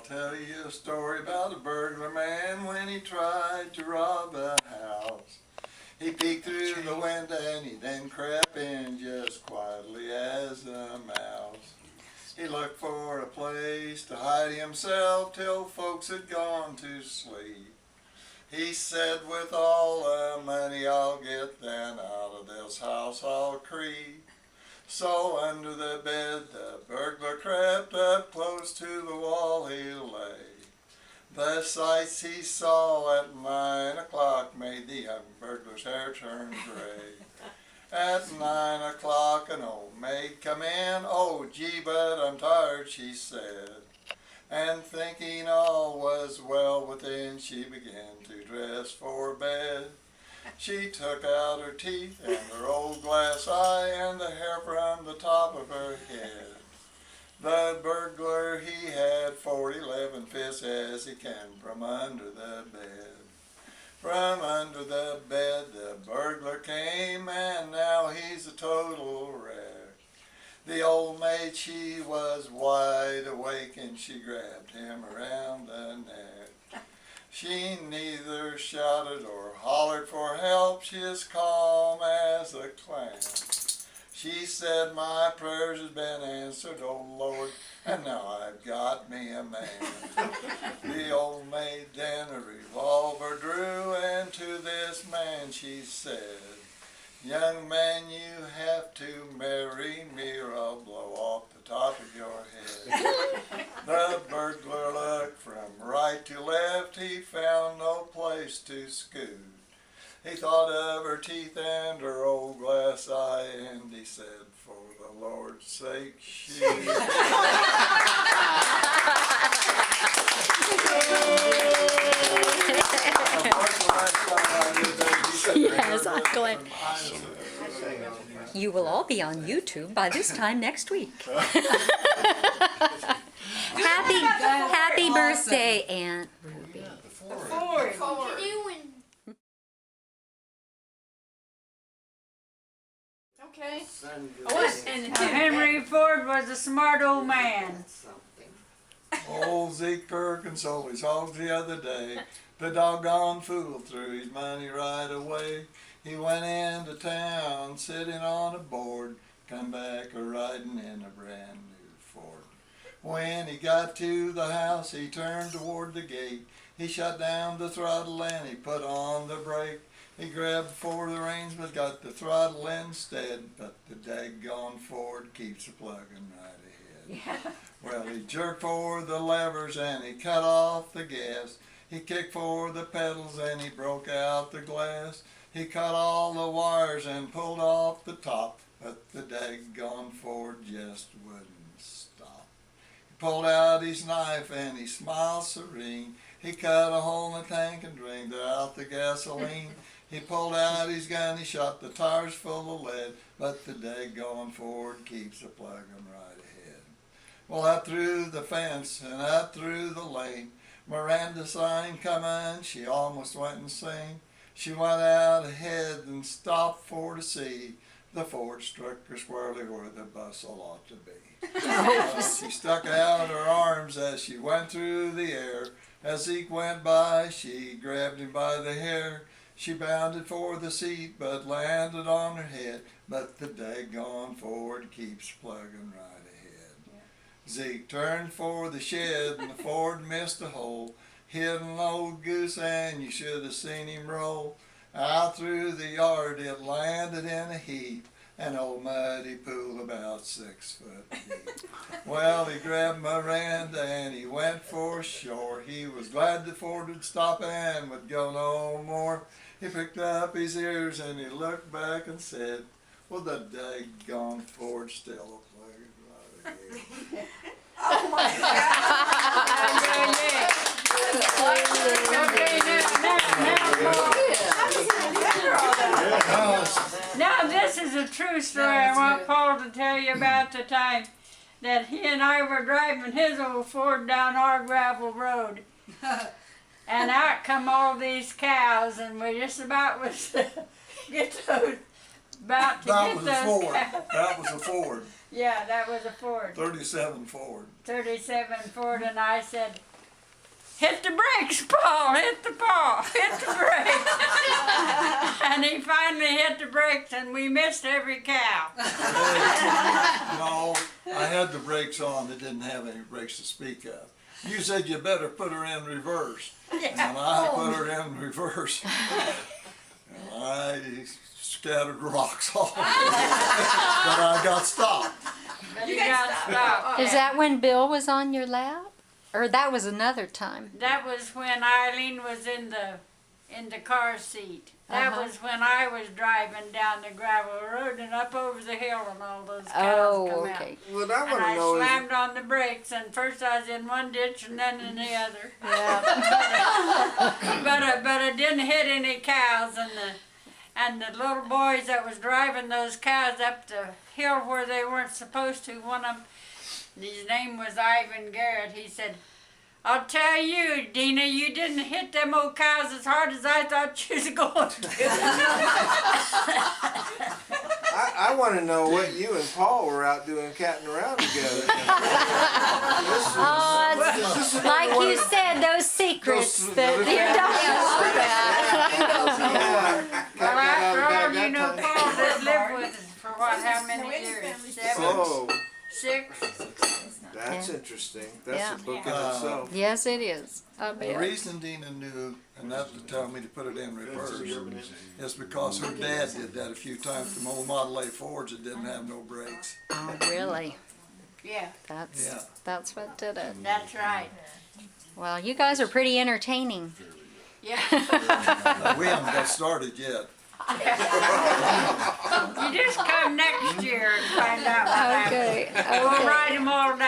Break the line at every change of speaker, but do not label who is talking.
tell you a story about a burglar man when he tried to rob a house. He peeked through the window and he then crept in just quietly as a mouse. He looked for a place to hide himself till folks had gone to sleep. He said, with all the money I'll get, then out of this house I'll creep. So under the bed the burglar crept up close to the wall he lay. The sights he saw at 9 o'clock made the young burglar's hair turn gray. At 9 o'clock an old maid come in, "Oh gee, but I'm tired," she said. And thinking all was well within, she began to dress for bed. She took out her teeth and her old glass eye and the hair from the top of her head. The burglar, he had 11 fists as he came from under the bed. From under the bed the burglar came, and now he's a total wreck. The old maid, she was wide awake, and she grabbed him around the neck. She neither shouted or hollered for help, she as calm as a clam. She said, "My prayers has been answered, oh Lord, and now I've got me a man." The old maid then a revolver drew, and to this man she said, "Young man, you have to marry me or I'll blow off the top of your head." The burglar looked from right to left, he found no place to scoot. He thought of her teeth and her old glass eye, and he said, "For the Lord's sake, shoot."
Yes, I'm glad. You will all be on YouTube by this time next week. Happy birthday, Aunt Ruby.
Okay.
Henry Ford was a smart old man.
Old Zeke Perkins sold his hogs the other day. The doggone fool threw his money right away. He went into town sitting on a board, come back a-riding in a brand new Ford. When he got to the house, he turned toward the gate. He shut down the throttle and he put on the brake. He grabbed for the reins but got the throttle instead. But the daggone Ford keeps a-plugging right ahead.
Yeah.
Well, he jerked for the levers and he cut off the gas. He kicked for the pedals and he broke out the glass. He cut all the wires and pulled off the top, but the daggone Ford just wouldn't stop. He pulled out his knife and he smiled serene. He cut a hole in the tank and drained out the gasoline. He pulled out his gun, he shot the tires full of lead, but the daggone Ford keeps a-plugging right ahead. Well, up through the fence and up through the lane, Miranda sign come in, she almost went insane. She went out ahead and stopped for to see. The Ford struck her squarely where the bustle ought to be. She stuck out her arms as she went through the air. As Zeke went by, she grabbed him by the hair. She bounded for the seat, but landed on her head. But the daggone Ford keeps plugging right ahead. Zeke turned for the shed, and the Ford missed a hole. Hit an old goose, and you should have seen him roll. Out through the yard, it landed in a heap, an old muddy pool about 6 foot deep. Well, he grabbed Miranda, and he went for shore. He was glad the Ford would stop and would go no more. He picked up his ears, and he looked back and said, "Well, the daggone Ford's still a plugging right ahead."
Oh my God.
Now this is a true story. I want Paul to tell you about the time that he and I were driving his old Ford down our gravel road. And out come all these cows, and we just about was get those, about to
That
get
was
those
a Ford.
cows.
That was a Ford.
Yeah, that was a Ford.
37 Ford.
37 Ford, and I said, hit the brakes, Paul, hit the brakes. And he finally hit the brakes and we missed every cow.
No, I had the brakes on. They didn't have any brakes to speak of. You said you better put her in reverse. And I put her in reverse. And I scattered rocks all over. But I got stopped.
But he got stopped.
Is that when Bill was on your lap? Or that was another time?
That was when Eileen was in the car seat. That was when I was driving down the gravel road and up over the hill and all those cows come out.
Okay.
What I
And
want to
I
know is,
slammed on the brakes, and first I was in one ditch and then in the other.
Yeah.
But I didn't hit any cows, and the little boys that was driving those cows up the hill where they weren't supposed to, one of them, his name was Ivan Garrett, he said, "I'll tell you, Dena, you didn't hit them old cows as hard as I thought you was going to."
I want to know what you and Paul were out doing catting around together.
Oh, it's like you said, those secrets that you don't know about.
Well, after all, you know, Paul did live with us for what, how many years? 7?
Oh,
6?
that's interesting. That's
Yeah.
a book in itself.
Yes, it is. I
The
bet.
reason Dena knew enough to tell me to put it in reverse is because her dad did that a few times from old Model A Fords that didn't have no brakes.
Oh, really?
Yeah,
That's what did it.
that's right.
Well, you guys are pretty entertaining.
Yeah.
We haven't got started yet.
You just come next year and find out what happened.
Okay.
We'll
Okay.
write them all down